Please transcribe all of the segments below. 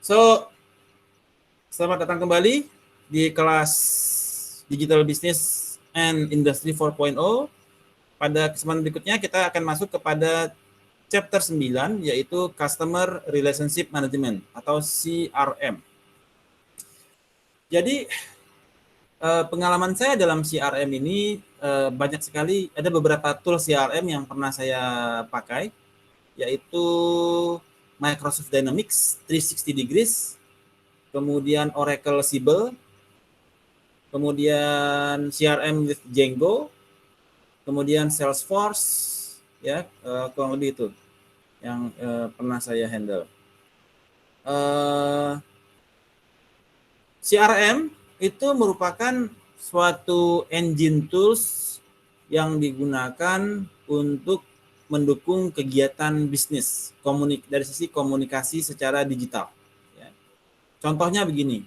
So, selamat datang kembali di kelas Digital Business and Industry 4.0. Pada kesempatan berikutnya kita akan masuk kepada chapter 9, yaitu Customer Relationship Management atau CRM. Jadi, pengalaman saya dalam CRM ini banyak sekali, ada beberapa tool CRM yang pernah saya pakai, yaitu Microsoft Dynamics 360 Degrees, kemudian Oracle Siebel, kemudian CRM with Django, kemudian Salesforce, ya, kurang lebih itu yang pernah saya handle. CRM itu merupakan suatu engine tools yang digunakan untuk mendukung kegiatan bisnis dari sisi komunikasi secara digital. Ya. Contohnya begini,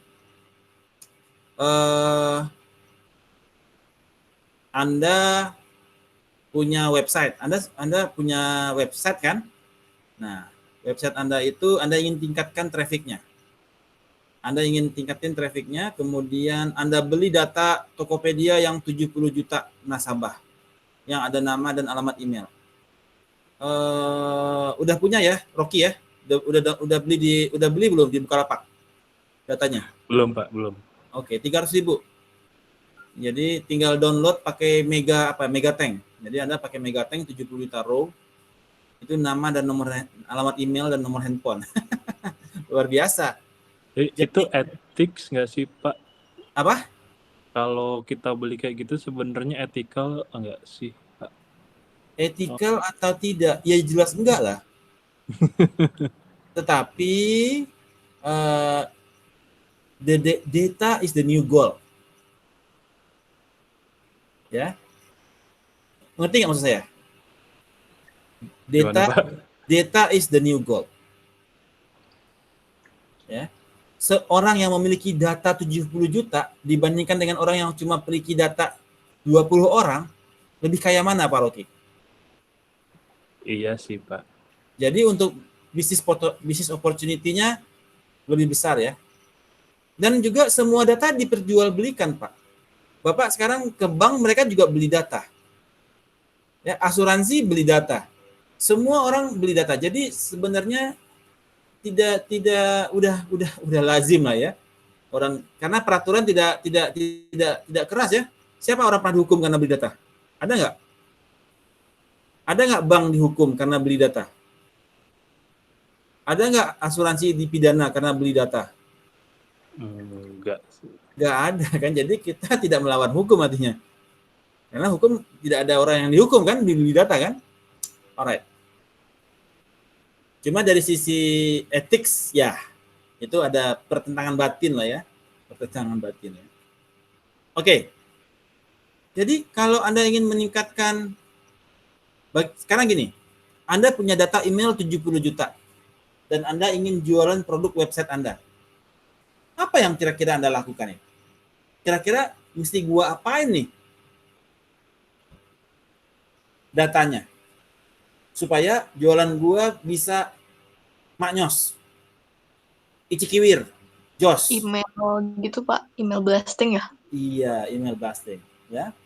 Anda punya website, Anda punya website kan? Nah, website Anda itu Anda ingin tingkatkan trafficnya. Anda ingin tingkatin trafficnya, kemudian Anda beli data Tokopedia yang 70 juta nasabah, yang ada nama dan alamat email. Udah punya ya, Rocky ya? Udah beli belum di Bukalapak datanya? Belum Pak, belum. Oke, 300.000. Jadi tinggal download pakai Megatank. Jadi Anda pakai Megatank 70 juta row. Itu nama dan nomor alamat email dan nomor handphone. Luar biasa. Itu ethics nggak sih Pak? Apa? Kalau kita beli kayak gitu sebenarnya ethical enggak sih Pak? Ethical atau tidak? Ya jelas enggak lah. Tetapi the data is the new gold. Ya, ngerti nggak maksud saya? Data is the new gold. Ya, seorang yang memiliki data 70 juta dibandingkan dengan orang yang cuma memiliki data 20 orang, lebih kaya mana Pak Rocky? Iya sih Pak. Jadi untuk bisnis opportunity-nya lebih besar ya. Dan juga semua data diperjualbelikan Pak. Bapak sekarang ke bank mereka juga beli data. Ya, asuransi beli data. Semua orang beli data. Jadi sebenarnya tidak udah lazim lah ya. Orang karena peraturan tidak keras ya. Siapa orang pernah dihukum karena beli data? Ada nggak? Ada nggak bank dihukum karena beli data? Ada nggak asuransi dipidana karena beli data? Enggak sih. Nggak ada kan. Jadi kita tidak melawan hukum artinya. Karena hukum tidak ada orang yang dihukum kan di beli data kan. Alright. Cuma dari sisi ethics ya itu ada pertentangan batin lah ya. Pertentangan batin ya. Oke. Jadi kalau Anda ingin meningkatkan, sekarang gini, Anda punya data email 70 juta dan Anda ingin jualan produk website Anda. Apa yang kira-kira Anda lakukan ya? Kira-kira mesti gua apain nih datanya supaya jualan gua bisa maknyos, icikiwir, jos. Email gitu Pak, email blasting ya? Iya, email blasting ya.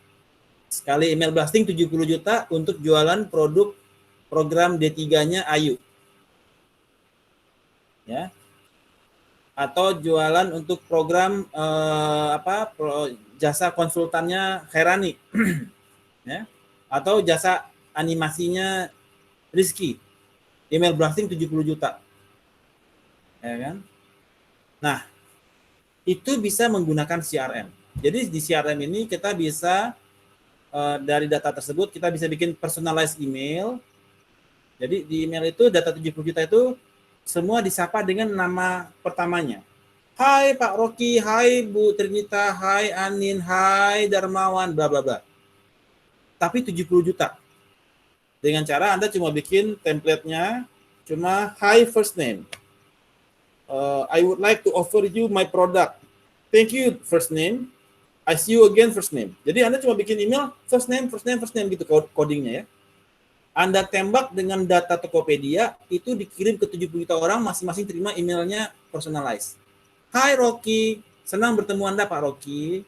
Sekali email blasting 70 juta untuk jualan produk program D3-nya Ayu. Ya. Atau jualan untuk program jasa konsultannya Khairani. Ya. Atau jasa animasinya Rizky. Email blasting 70 juta. Ya kan? Nah, itu bisa menggunakan CRM. Jadi di CRM ini kita bisa dari data tersebut kita bisa bikin personalized email. Jadi di email itu data 70 juta itu semua disapa dengan nama pertamanya. Hai Pak Rocky, hai Bu Trinita, hai Anin, hai Darmawan, bla bla bla. Tapi 70 juta. Dengan cara Anda cuma bikin template-nya cuma hi first name. I would like to offer you my product. Thank you first name. I see you again first name. Jadi Anda cuma bikin email first name gitu codingnya ya. Anda tembak dengan data Tokopedia, itu dikirim ke 70 juta orang, masing-masing terima emailnya personalized. Hai Rocky, senang bertemu Anda Pak Rocky.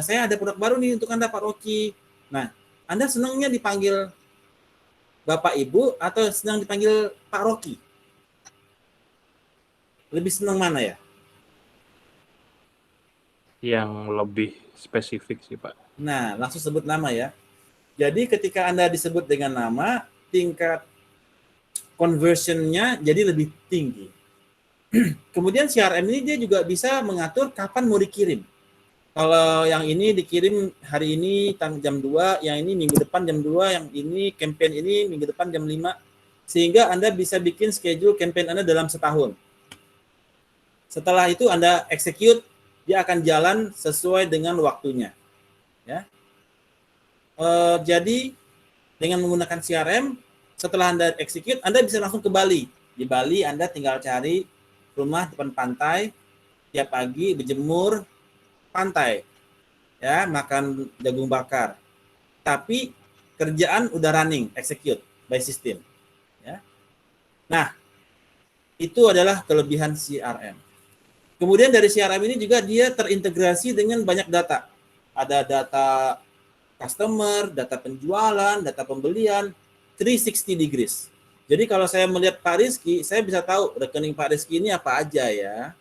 Saya ada produk baru nih untuk Anda Pak Rocky. Nah, Anda senangnya dipanggil Bapak Ibu atau senang dipanggil Pak Rocky? Lebih senang mana ya? Yang lebih spesifik sih, Pak. Nah, langsung sebut nama ya. Jadi ketika Anda disebut dengan nama, tingkat conversion-nya jadi lebih tinggi. Kemudian CRM ini dia juga bisa mengatur kapan mau dikirim. Kalau yang ini dikirim hari ini jam 2, yang ini minggu depan jam 2, yang ini campaign ini minggu depan jam 5. Sehingga Anda bisa bikin schedule campaign Anda dalam setahun. Setelah itu Anda execute, dia akan jalan sesuai dengan waktunya. Ya. Jadi dengan menggunakan CRM, setelah Anda execute, Anda bisa langsung ke Bali. Di Bali Anda tinggal cari rumah depan pantai, tiap pagi berjemur pantai, ya, makan jagung bakar. Tapi kerjaan udah running, execute by system. Ya. Nah, itu adalah kelebihan CRM. Kemudian dari CRM ini juga dia terintegrasi dengan banyak data. Ada data customer, data penjualan, data pembelian, 360 degrees. Jadi kalau saya melihat Pak Rizky, saya bisa tahu rekening Pak Rizky ini apa aja ya.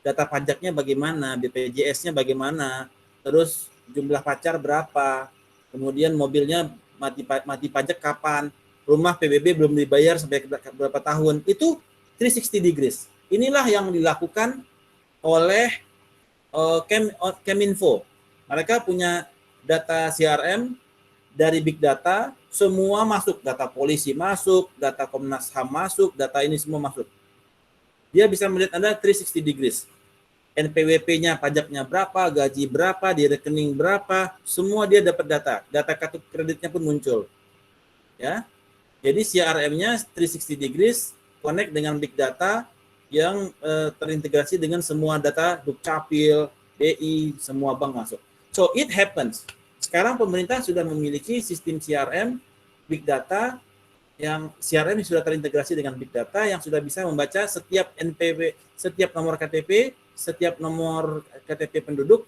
Data pajaknya bagaimana, BPJS-nya bagaimana, terus jumlah pacar berapa, kemudian mobilnya mati pajak kapan, rumah PBB belum dibayar sampai berapa tahun. Itu 360 degrees. Inilah yang dilakukan oleh Keminfo. Mereka punya data CRM dari big data, semua masuk, data polisi masuk, data Komnas HAM masuk, data ini semua masuk. Dia bisa melihat Anda 360 degrees. NPWP-nya, pajaknya berapa, gaji berapa, di rekening berapa, semua dia dapat data. Data kartu kreditnya pun muncul. Ya. Jadi CRM-nya 360 degrees connect dengan big data yang terintegrasi dengan semua data Dukcapil, BI, semua bank masuk. So it happens. Sekarang pemerintah sudah memiliki sistem CRM big data yang CRM sudah terintegrasi dengan big data yang sudah bisa membaca setiap NPW, setiap nomor KTP, setiap nomor KTP penduduk,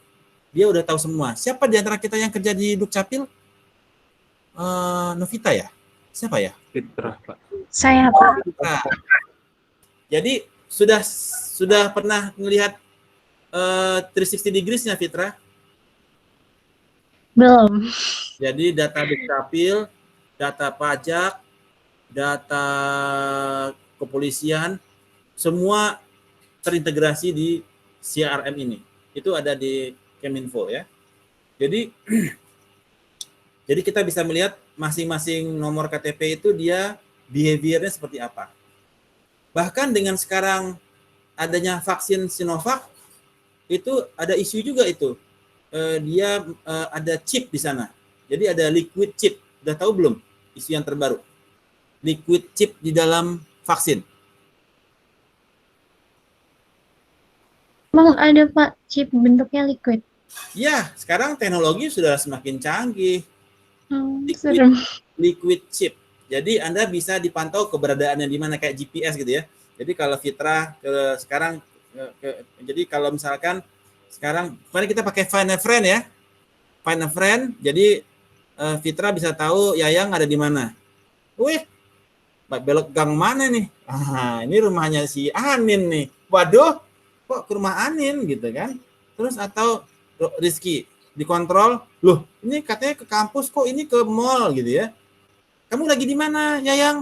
dia udah tahu semua. Siapa di antara kita yang kerja di Dukcapil? Novita ya? Siapa ya? Fitrah, Pak. Saya, Pak. Nah, jadi sudah pernah melihat 360 degrees-nya Fitra? Belum. Jadi data Dukcapil, data pajak, data kepolisian, semua terintegrasi di CRM ini. Itu ada di Keminfo ya. Jadi jadi kita bisa melihat masing-masing nomor KTP itu dia behavior-nya seperti apa. Bahkan dengan sekarang adanya vaksin Sinovac, itu ada isu juga itu. Dia ada chip di sana. Jadi ada liquid chip. Udah tahu belum isu yang terbaru? Liquid chip di dalam vaksin. Emang ada, Pak, chip bentuknya liquid? Ya, sekarang teknologi sudah semakin canggih. Serem. Liquid chip. Jadi Anda bisa dipantau keberadaannya di mana kayak GPS gitu ya. Jadi kalau Fitra jadi kalau misalkan sekarang mari kita pakai Find a Friend ya. Find a Friend. Jadi Fitra bisa tahu Yayang ada di mana. Wih, belok gang mana nih? Ini rumahnya si Anin nih. Waduh, kok ke rumah Anin gitu kan? Terus atau Rizky dikontrol, loh ini katanya ke kampus kok ini ke mall gitu ya. Kamu lagi di mana Yayang?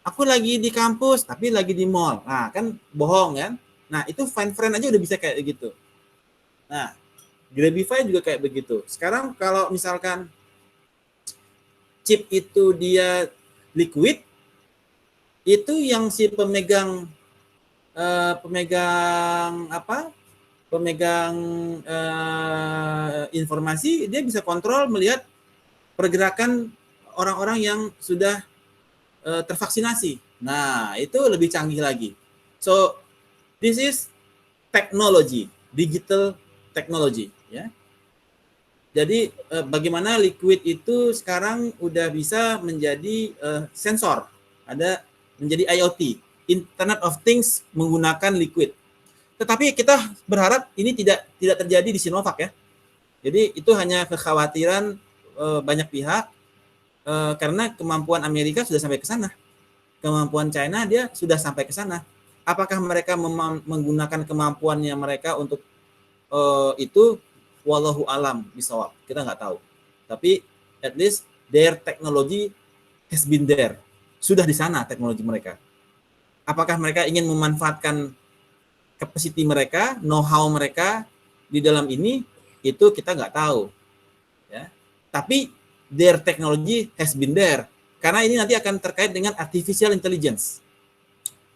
Aku lagi di kampus tapi lagi di mall. Nah kan bohong kan? Nah itu Find Friend aja udah bisa kayak gitu. Nah Grabify juga kayak begitu. Sekarang kalau misalkan chip itu dia liquid, itu yang si pemegang informasi, dia bisa kontrol melihat pergerakan orang-orang yang sudah tervaksinasi. Nah, itu lebih canggih lagi. So, this is technology, digital technology, ya. Jadi bagaimana liquid itu sekarang udah bisa menjadi sensor, ada menjadi IoT, Internet of Things menggunakan liquid. Tetapi kita berharap ini tidak terjadi di Sinovac ya. Jadi itu hanya kekhawatiran banyak pihak karena kemampuan Amerika sudah sampai ke sana, kemampuan China dia sudah sampai ke sana. Apakah mereka menggunakan kemampuannya mereka untuk itu? Wallahu alam bisawab, kita nggak tahu. Tapi at least their technology has been there, sudah di sana teknologi mereka. Apakah mereka ingin memanfaatkan capacity mereka, know-how mereka di dalam ini, itu kita nggak tahu. Ya. Tapi their technology has been there, karena ini nanti akan terkait dengan artificial intelligence.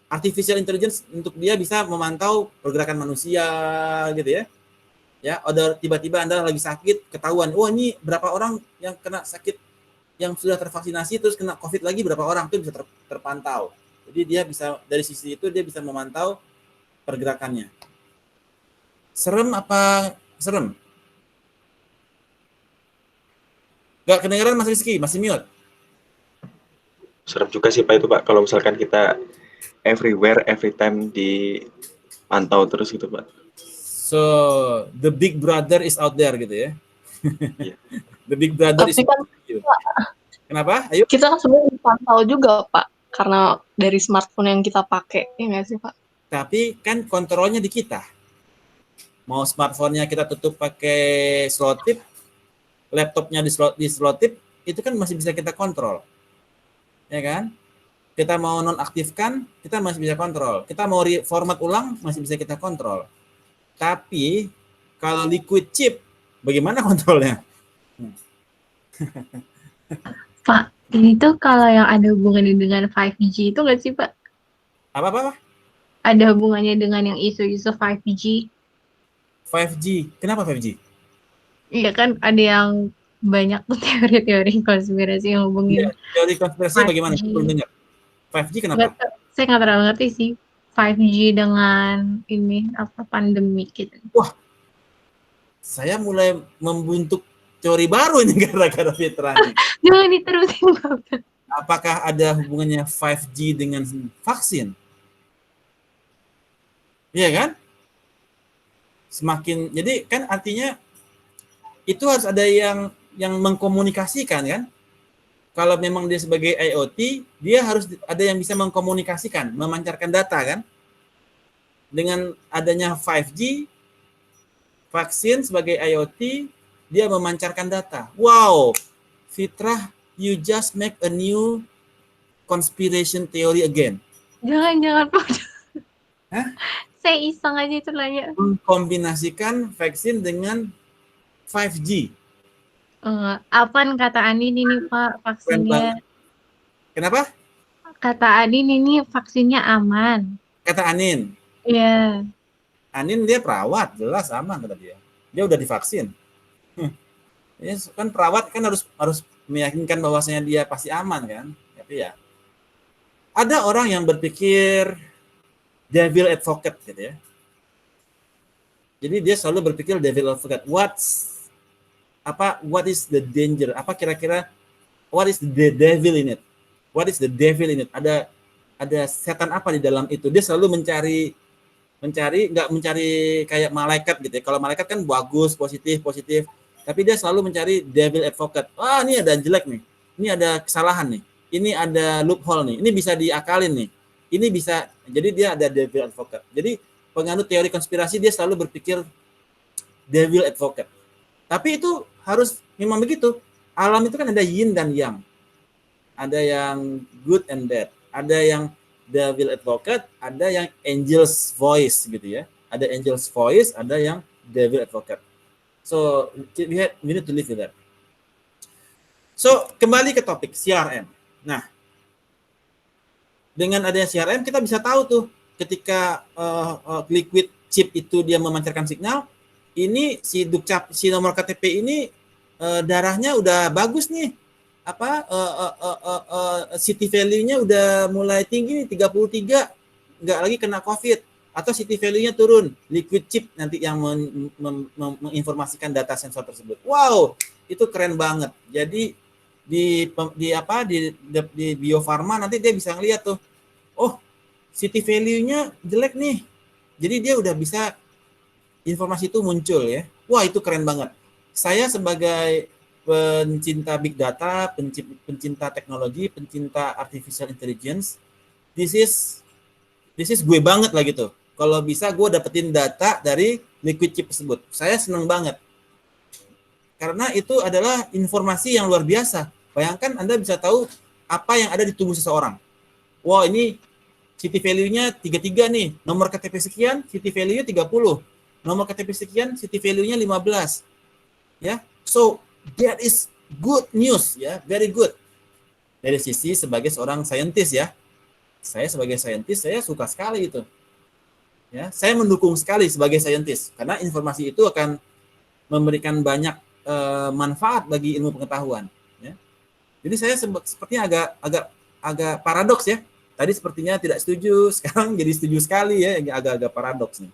Artificial intelligence untuk dia bisa memantau pergerakan manusia, gitu ya. Ya, ada tiba-tiba Anda lagi sakit, ketahuan, wah ini berapa orang yang kena sakit, yang sudah tervaksinasi terus kena COVID lagi berapa orang, itu bisa terpantau. Jadi dia bisa dari sisi itu dia bisa memantau pergerakannya. Serem apa serem? Gak kedengeran Mas Rizky, masih mute. Serem juga sih Pak itu Pak, kalau misalkan kita everywhere, every time dipantau terus gitu Pak. So, the big brother is out there gitu ya. Iya. The big brother is Tapi kan out there. Kenapa? Ayo. kita kan sebenarnya dipantau juga, Pak. Karena dari smartphone yang kita pakai, ya nggak sih, Pak? Tapi kan kontrolnya di kita. Mau smartphone-nya kita tutup pakai selotip, laptopnya di selotip, itu kan masih bisa kita kontrol. Ya kan? Kita mau nonaktifkan, kita masih bisa kontrol. Kita mau format ulang, masih bisa kita kontrol. Tapi kalau liquid chip, bagaimana kontrolnya? Pak, ini tuh kalau yang ada hubungannya dengan 5G itu nggak sih, Pak? Apa? Ada hubungannya dengan yang isu-isu 5G. 5G. Kenapa 5G? Iya kan, ada yang banyak tuh teori-teori konspirasi yang hubungin. Ya, teori konspirasi 5G. bagaimana? Belum dengar. 5G kenapa? Saya nggak terlalu ngerti sih. 5G dengan ini apa pandemi gitu. Wah, saya mulai membentuk teori baru ini gara-gara Fitra nih. Jangan diterusin, Bapak. Apakah ada hubungannya 5G dengan vaksin? Iya kan? Semakin, jadi kan artinya itu harus ada yang mengkomunikasikan kan? Kalau memang dia sebagai IoT, dia harus ada yang bisa mengkomunikasikan, memancarkan data kan? Dengan adanya 5G, vaksin sebagai IoT, dia memancarkan data. Wow, Fitrah, you just make a new conspiration theory again. Jangan Pak. Hah? Saya iseng aja itu nanya. Mengkombinasikan vaksin dengan 5G. Apaan kata Anin ini Pak vaksinnya? Kenapa? Kata Anin ini vaksinnya aman. Kata Anin. Iya. Anin dia perawat, jelas aman kata dia. Dia udah divaksin. Ya, kan perawat kan harus meyakinkan bahwasanya dia pasti aman kan. Tapi ya ada orang yang berpikir devil advocate gitu ya. Jadi dia selalu berpikir devil advocate. What is the danger? Apa kira-kira what is the devil in it? What is the devil in it? Ada setan apa di dalam itu? Dia selalu mencari nggak mencari kayak malaikat gitu ya. Kalau malaikat kan bagus, positif. Tapi dia selalu mencari devil advocate. Wah, ini ada jelek nih. Ini ada kesalahan nih. Ini ada loophole nih. Ini bisa diakalin nih. Ini bisa. Jadi dia ada devil advocate. Jadi penganut teori konspirasi dia selalu berpikir devil advocate. Tapi itu harus memang begitu. Alam itu kan ada yin dan yang. Ada yang good and bad. Ada yang devil advocate, ada yang angel's voice gitu ya. Ada angel's voice, ada yang devil advocate. So we need to live with that. So kembali ke topik CRM. Nah, dengan adanya CRM kita bisa tahu tuh ketika liquid chip itu dia memancarkan signal, ini si dukcap, si nomor KTP ini darahnya udah bagus nih. City value-nya udah mulai tinggi nih, 33, nggak lagi kena COVID. atau city value-nya turun, liquid chip nanti yang menginformasikan data sensor tersebut. Wow, itu keren banget. Jadi di Bio Farma nanti dia bisa ngeliat tuh, oh city value-nya jelek nih. Jadi dia udah bisa informasi itu muncul ya. Wah, itu keren banget. Saya sebagai pencinta big data, pencinta teknologi, pencinta artificial intelligence, this is gue banget lah gitu. Kalau bisa gue dapetin data dari liquid chip tersebut. Saya seneng banget. Karena itu adalah informasi yang luar biasa. Bayangkan Anda bisa tahu apa yang ada di tubuh seseorang. Wah, ini city value-nya 33 nih. Nomor KTP sekian, city value-nya 30. Nomor KTP sekian, city value-nya 15. Ya. So, that is good news ya, very good. Dari sisi sebagai seorang scientist ya. Saya sebagai scientist saya suka sekali itu. Ya, saya mendukung sekali sebagai scientist karena informasi itu akan memberikan banyak manfaat bagi ilmu pengetahuan. Ya. Jadi saya sepertinya agak paradoks ya. Tadi sepertinya tidak setuju, sekarang jadi setuju sekali ya, agak-agak paradoks nih.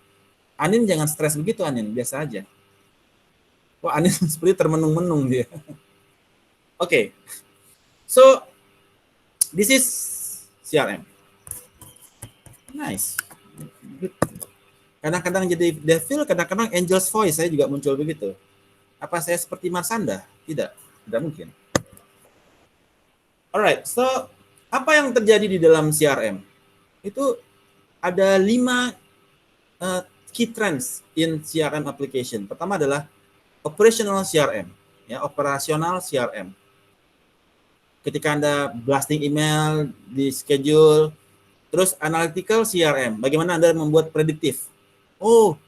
Anin jangan stres begitu Anin, biasa aja. Wah, Anin seperti termenung-menung dia. Oke. So this is CRM. Nice. Kadang-kadang jadi devil, kadang-kadang angel's voice, saya juga muncul begitu. Apa saya seperti Marsanda? Tidak mungkin. Alright, so apa yang terjadi di dalam CRM? Itu ada 5 key trends in CRM application. Pertama adalah operational CRM, ya, operasional CRM. Ketika Anda blasting email, di schedule. Terus analytical CRM, bagaimana Anda membuat prediktif. Oh,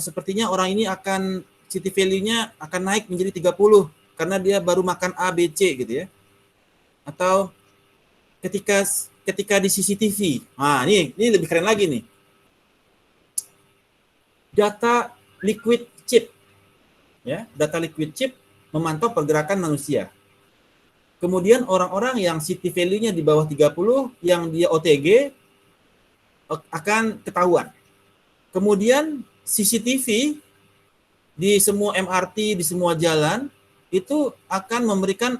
sepertinya orang ini akan city value-nya akan naik menjadi 30 karena dia baru makan A, B, C gitu ya. Atau ketika di CCTV, nah ini lebih keren lagi nih. Data liquid chip, ya, data liquid chip memantau pergerakan manusia. Kemudian orang-orang yang city value-nya di bawah 30, yang dia OTG, akan ketahuan. Kemudian CCTV di semua MRT, di semua jalan, itu akan memberikan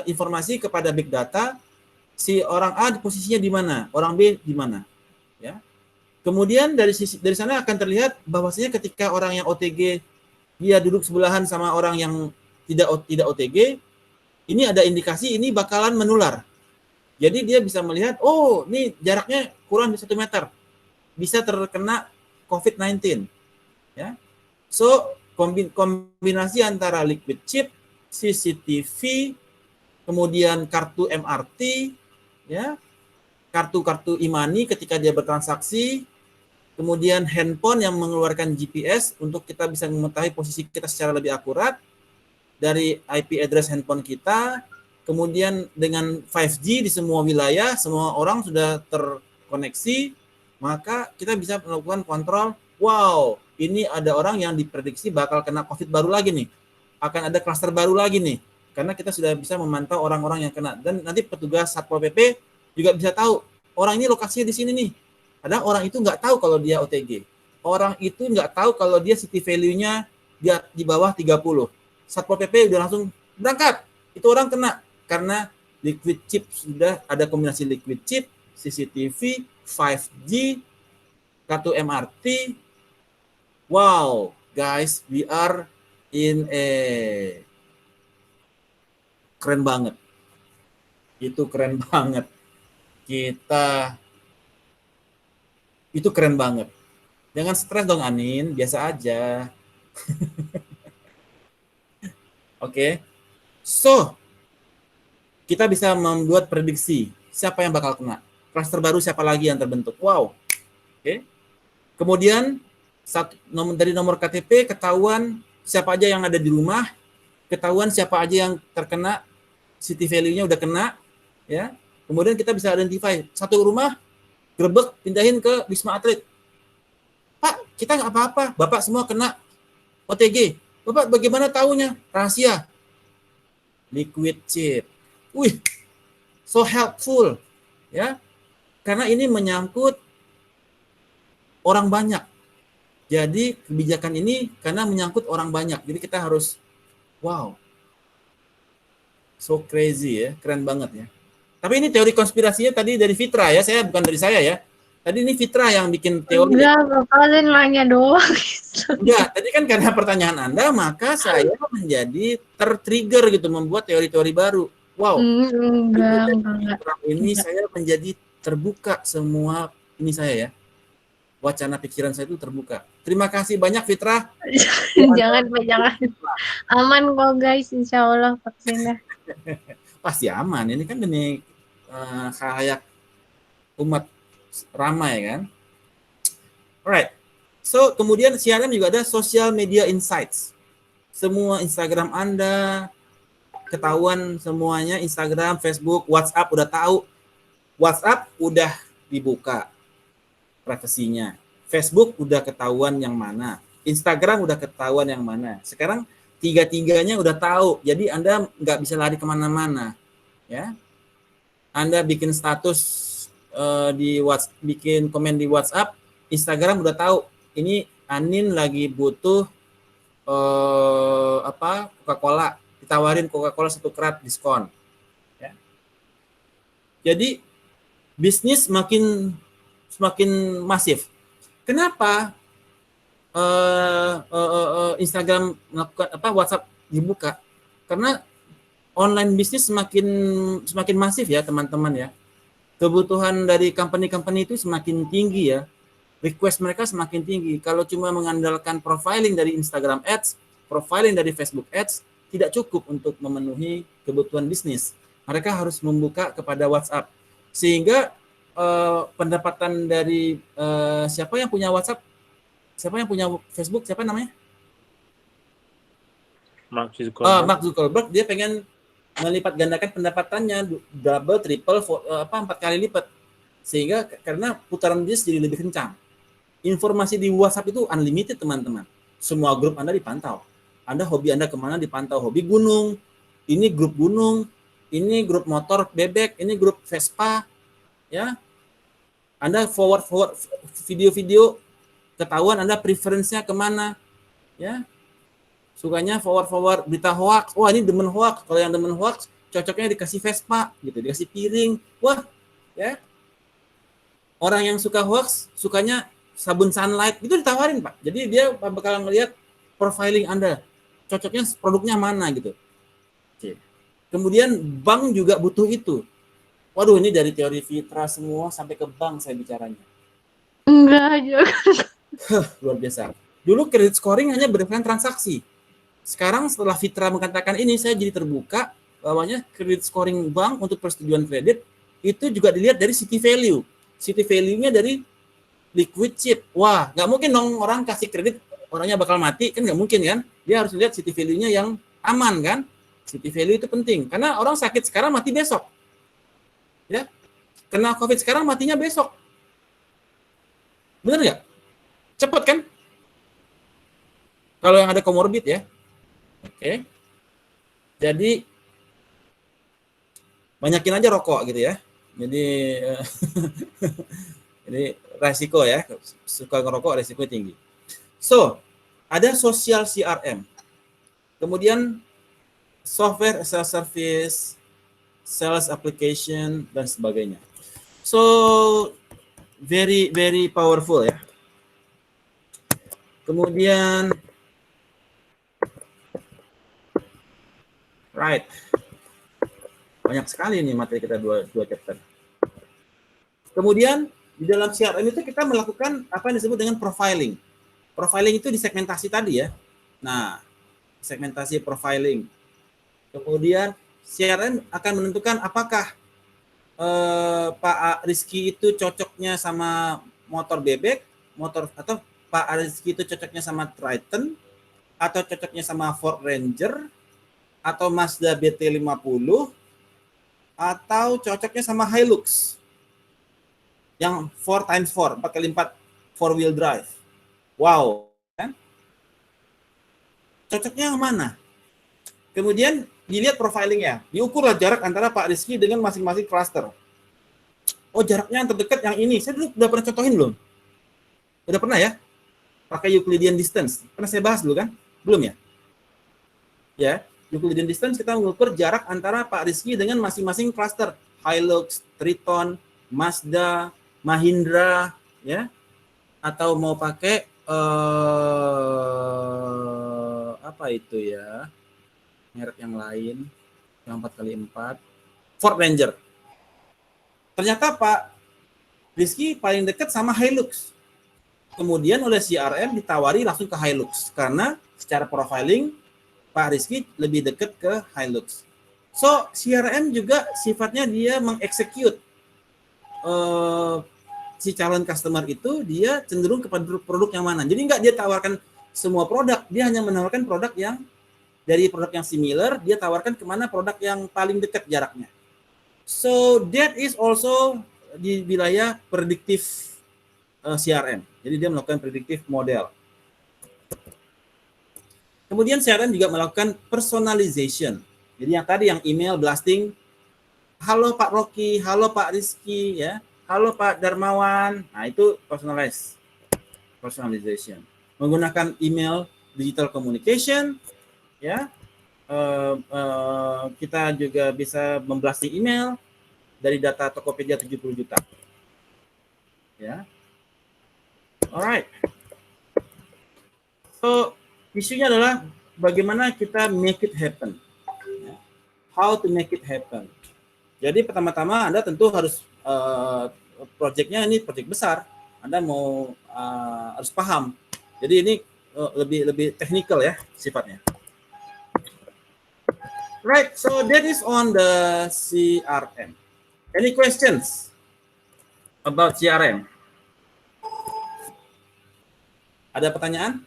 informasi kepada big data, si orang A posisinya di mana, orang B di mana. Ya. Kemudian dari sana akan terlihat bahwasanya ketika orang yang OTG, dia duduk sebelahan sama orang yang tidak OTG, ini ada indikasi ini bakalan menular. Jadi dia bisa melihat, oh ini jaraknya kurang dari 1 meter. Bisa terkena COVID-19. Ya. So, kombinasi antara liquid chip, CCTV, kemudian kartu MRT, ya, kartu-kartu e-money ketika dia bertransaksi, kemudian handphone yang mengeluarkan GPS untuk kita bisa mengetahui posisi kita secara lebih akurat, dari IP address handphone kita, kemudian dengan 5G di semua wilayah, semua orang sudah terkoneksi, maka kita bisa melakukan kontrol, wow, ini ada orang yang diprediksi bakal kena COVID baru lagi nih, akan ada klaster baru lagi nih, karena kita sudah bisa memantau orang-orang yang kena, dan nanti petugas Satpol PP juga bisa tahu, orang ini lokasinya di sini nih, padahal orang itu nggak tahu kalau dia OTG, orang itu nggak tahu kalau dia city value-nya di bawah 30, Satpol PP udah langsung berangkat. Itu orang kena karena liquid chip sudah ada kombinasi liquid chip, CCTV, 5G, kartu MRT. Wow, guys, we are in a keren banget. Itu keren banget. Itu keren banget. Jangan stres dong Anin, biasa aja. Oke, so kita bisa membuat prediksi siapa yang bakal kena, klaster baru siapa lagi yang terbentuk. Wow, oke. Kemudian dari nomor KTP ketahuan siapa aja yang ada di rumah, ketahuan siapa aja yang terkena, city value-nya udah kena, ya. Kemudian kita bisa identify satu rumah, grebek pindahin ke Wisma Atlet. Pak, kita nggak apa-apa, Bapak semua kena OTG. Bapak bagaimana tahunya? Rahasia. Liquid chip. Wih, so helpful. Ya, karena ini menyangkut orang banyak. Jadi kebijakan ini karena menyangkut orang banyak. Jadi kita harus, wow, so crazy ya, keren banget ya. Tapi ini teori konspirasinya tadi dari Fitra ya, saya bukan dari saya ya. Tadi ini Fitra yang bikin teori. Enggak, Bapak saya nanya doang. Enggak, tadi kan karena pertanyaan Anda, maka saya menjadi tertrigger gitu, membuat teori-teori baru. Wow, Enggak. ini saya menjadi terbuka semua ini saya ya. Wacana pikiran saya itu terbuka. Terima kasih banyak Fitra. Jangan, Pak, jangan. Aman kok, guys. Insya Allah vaksinnya. Pasti aman. Ini kan demi khalayak umat ramai kan. Alright. So, kemudian CRM juga ada social media insights. Semua Instagram Anda ketahuan semuanya, Instagram, Facebook, WhatsApp udah tahu. WhatsApp udah dibuka privasinya. Facebook udah ketahuan yang mana. Instagram udah ketahuan yang mana. Sekarang tiga-tiganya udah tahu. Jadi Anda nggak bisa lari kemana-mana. Ya, Anda bikin status di WhatsApp, bikin komen di WhatsApp, Instagram udah tahu. Ini Anin lagi butuh Coca-Cola. Ditawarin Coca-Cola 1 kerat diskon. Ya. Jadi bisnis semakin masif. Kenapa Instagram melakukan WhatsApp dibuka? Karena online bisnis semakin masif ya teman-teman ya. Kebutuhan dari company-company itu semakin tinggi ya. Request mereka semakin tinggi. Kalau cuma mengandalkan profiling dari Instagram Ads, profiling dari Facebook Ads, tidak cukup untuk memenuhi kebutuhan bisnis. Mereka harus membuka kepada WhatsApp. Sehingga pendapatan dari siapa yang punya WhatsApp, siapa yang punya Facebook, siapa namanya? Mark Zuckerberg. Mark Zuckerberg, dia pengen melipat gandakan pendapatannya double, triple, 4 kali lipat. Sehingga karena putaran bisnis jadi lebih kencang. Informasi di WhatsApp itu unlimited teman-teman. Semua grup Anda dipantau. Anda hobi Anda kemana dipantau. Hobi gunung, ini grup gunung, ini grup motor bebek, ini grup Vespa, ya. Anda forward video-video, ketahuan Anda preferensinya kemana, ya. Sukanya forward berita hoax. Wah, ini demen hoax. Kalau yang demen hoax, cocoknya dikasih Vespa, gitu, dikasih piring. Wah, ya. Orang yang suka hoax, sukanya sabun Sunlight, itu ditawarin, Pak. Jadi dia bakal ngelihat profiling Anda. Cocoknya produknya mana, gitu. Oke. Kemudian bank juga butuh itu. Waduh, ini dari teori Fitra semua sampai ke bank saya bicaranya. Enggak juga. Luar biasa. Dulu credit scoring hanya berdasarkan transaksi. Sekarang setelah Fitra mengatakan ini, saya jadi terbuka bahwanya credit scoring bank untuk persetujuan kredit itu juga dilihat dari city value. City value-nya dari liquid chip. Wah, nggak mungkin dong orang kasih kredit orangnya bakal mati, kan nggak mungkin kan? Dia harus lihat city value-nya yang aman kan? City value itu penting karena orang sakit sekarang mati besok. Ya, kena COVID sekarang matinya besok. Bener nggak? Cepet kan? Kalau yang ada komorbid ya. Oke. Jadi banyakin aja rokok gitu ya. Jadi jadi resiko ya. Suka ngerokok resiko tinggi. So, ada social CRM. Kemudian software as a service, sales application, dan sebagainya. So, very, very powerful ya. Kemudian, right. Banyak sekali nih materi kita dua chapter. Kemudian, di dalam CRM itu kita melakukan apa yang disebut dengan profiling. Profiling itu di segmentasi tadi ya. Nah, segmentasi profiling. Kemudian CRM akan menentukan apakah Pak Rizky itu cocoknya sama motor bebek, atau Pak Rizky itu cocoknya sama Triton, atau cocoknya sama Ford Ranger, atau Mazda BT50, atau cocoknya sama Hilux yang 4x4, 4x4 4-wheel drive. Wow, kan? Cocoknya yang mana? Kemudian dilihat profilingnya, diukurlah jarak antara Pak Rizky dengan masing-masing cluster. Oh, jaraknya yang terdekat yang ini. Saya dulu udah pernah contohin belum? Udah pernah ya? Pakai Euclidean distance. Pernah saya bahas dulu kan? Belum ya? Ya, Euclidean distance kita mengukur jarak antara Pak Rizky dengan masing-masing cluster. Hilux, Triton, Mazda, Mahindra, ya. Atau mau pakai apa itu ya? Merek yang lain, yang 4x4. Ford Ranger. Ternyata Pak Rizky paling dekat sama Hilux. Kemudian oleh CRM ditawari langsung ke Hilux karena secara profiling Pak Rizky lebih dekat ke Hilux. So CRM juga sifatnya dia mengeksekut si calon customer itu, dia cenderung kepada produk yang mana. Jadi nggak dia tawarkan semua produk, dia hanya menawarkan produk yang dari produk yang similar, dia tawarkan kemana produk yang paling dekat jaraknya. So that is also di wilayah prediktif CRM. Jadi dia melakukan prediktif model. Kemudian CRM juga melakukan personalization. Jadi yang tadi yang email blasting, halo Pak Rocky, halo Pak Rizky, ya, halo Pak Darmawan. Nah itu personalization. Menggunakan email digital communication, ya. Kita juga bisa memblasting email dari data Tokopedia 70 juta. Ya. Alright. So, isunya adalah bagaimana kita make it happen. How to make it happen. Jadi pertama-tama Anda tentu harus proyeknya ini proyek besar. Anda mau harus paham. Jadi ini lebih teknikal ya sifatnya. Right, so that is on the CRM. Any questions about CRM? Ada pertanyaan?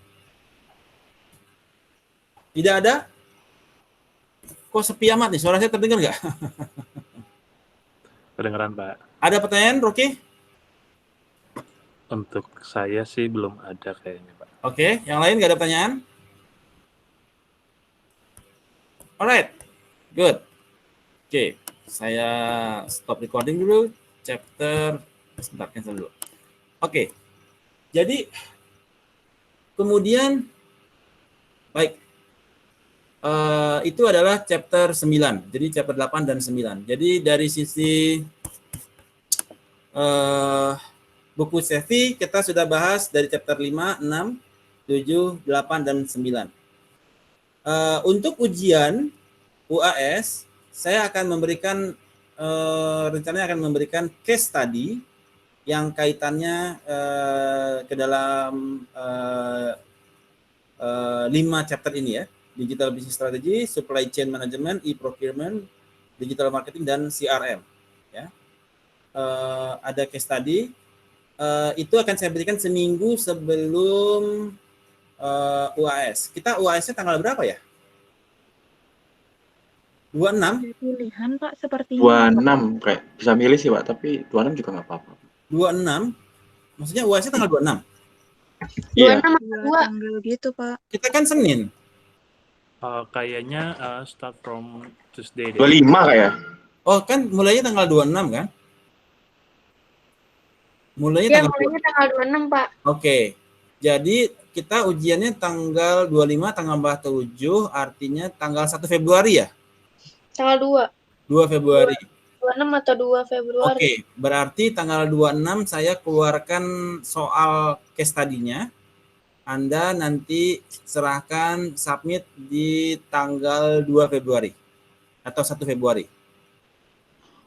Tidak ada? Kok sepi amat nih? Suara saya terdengar nggak? Kedengeran, Pak. Ada pertanyaan, Rocky? Untuk saya sih belum ada kayaknya, Pak. Oke, yang lain nggak ada pertanyaan? Alright, good. Oke, saya stop recording dulu. Chapter, sebentar, cancel dulu. Oke, jadi kemudian, baik. Itu adalah chapter 9. Jadi chapter 8 dan 9. Jadi dari sisi buku Sevi kita sudah bahas dari chapter 5, 6, 7, 8 dan 9. Untuk ujian UAS saya akan memberikan rencananya akan memberikan case study yang kaitannya ke dalam 5 chapter ini ya. Digital Business Strategy, Supply Chain Management, E-Procurement, Digital Marketing, dan CRM. Ya. Ada case study. Itu akan saya berikan seminggu sebelum UAS. Kita UAS-nya tanggal berapa ya? 26? Pilihan Pak seperti 26 kayak bisa milih sih Pak, tapi 26 juga nggak apa-apa. 26? Maksudnya UAS-nya tanggal 26? Iya. 2 tanggal gitu Pak. Kita kan Senin. Kayaknya start from Tuesday deh. 25 kayak. Oh, kan mulainya tanggal 26 kan? Mulainya Iya, tanggal mulainya tanggal 26 Pak. Oke. Jadi kita ujiannya tanggal 25 tambah 7 artinya tanggal 1 Februari ya? Tanggal 2. 2 Februari. 26 atau 2 Februari. Oke, berarti tanggal 26 saya keluarkan soal case study-nya. Anda nanti serahkan submit di tanggal 2 Februari atau 1 Februari.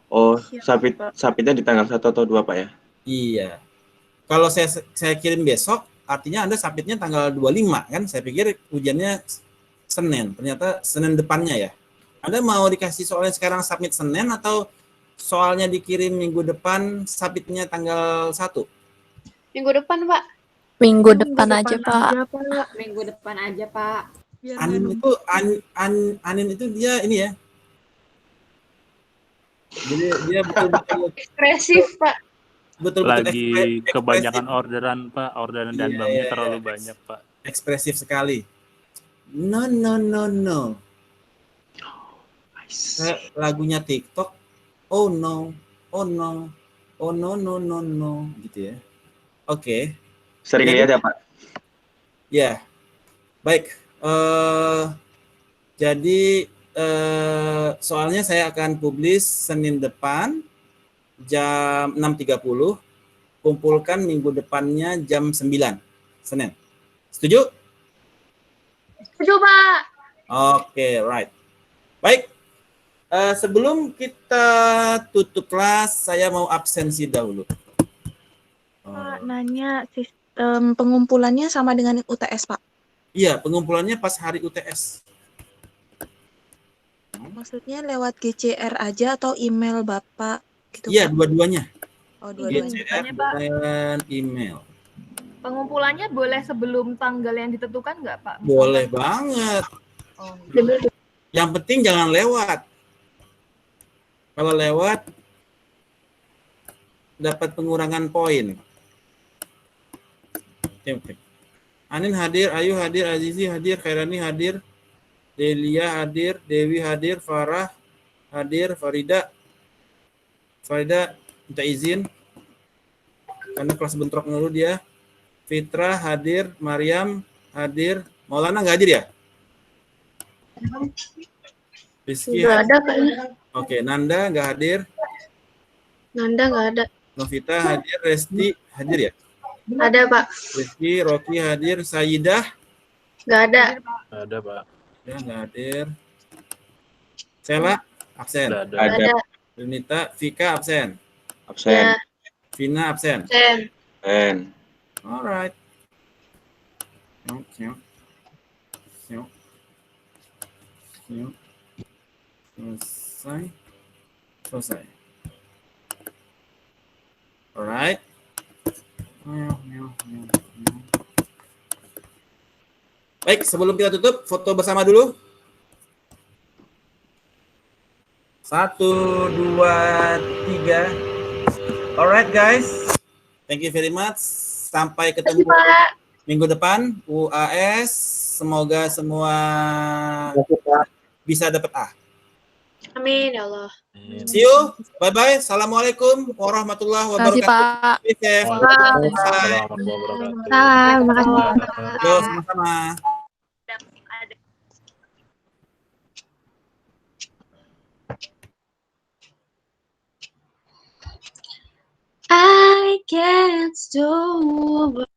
Oh, Siap, Pak. submitnya di tanggal 1 atau 2 Pak ya? Iya. Kalau saya kirim besok, artinya Anda submitnya tanggal 25 kan? Saya pikir ujiannya Senin. Ternyata Senin depannya ya. Anda mau dikasih soalnya sekarang submit Senin atau soalnya dikirim minggu depan, submitnya tanggal 1? Minggu depan Pak. Minggu depan aja, Pak. Minggu depan aja, Pak. Biar Anin itu Anin itu dia ini ya. Jadi dia betul-betul ekspresif Pak. Lagi ekspresif. kebanyakan orderan, Pak. Orderan dan Iya, banknya iya, terlalu iya. banyak, Pak. Ekspresif sekali. No. Lagunya TikTok. Oh no. Gitu ya. Oke. Sering lihat ya Pak. Ya, baik. Jadi soalnya saya akan publish Senin depan jam 6.30. Kumpulkan minggu depannya jam 9 Senin. Setuju? Setuju, Pak. Oke, right. Baik. Sebelum kita tutup kelas, saya mau absensi dahulu. Pak, nanya sistem pengumpulannya sama dengan UTS, Pak. Iya, pengumpulannya pas hari UTS. Maksudnya lewat GCR aja atau email Bapak gitu, Iya, Pak? dua-duanya. Oh, dua-duanya. GCR Pak. dan email. Pengumpulannya boleh sebelum tanggal yang ditentukan nggak, Pak? Boleh banget. Oh, Yang penting jangan lewat. Kalau lewat, dapat pengurangan poin. Oke. Anin hadir, Ayu hadir, Azizi hadir, Khairani hadir, Delia hadir, Dewi hadir, Farah hadir, Farida minta izin karena kelas bentrok dulu dia. Fitra hadir, Mariam hadir, Maulana nggak hadir ya? Rizky Nggak hadir. ada kayaknya. Oke, Nanda nggak hadir, Nanda nggak ada. Novita hadir, Resti hadir ya? Ada, Pak. Rizky, Rocky hadir, Sayidah Nggak ada. Ada, Pak. ya nggak hadir, Sela absen, Ada. Nggak ada. Renita, Vika absen, Absen. Ya, Vina absen. Sen. Absen. Alright. Siap. Selesai. Alright. Baik, sebelum kita tutup, foto bersama dulu. 1, 2, 3. Alright guys, thank you very much. Sampai ketemu minggu depan UAS. Semoga semua bisa dapat A. Amin, ya Allah. See you. Bye bye. Assalamualaikum warahmatullahi Terima kasih, wabarakatuh. Pak. Stay safe. Waalaikumsalam warahmatullahi wabarakatuh. Terima kasih. Yo, sama-sama. I can't stop.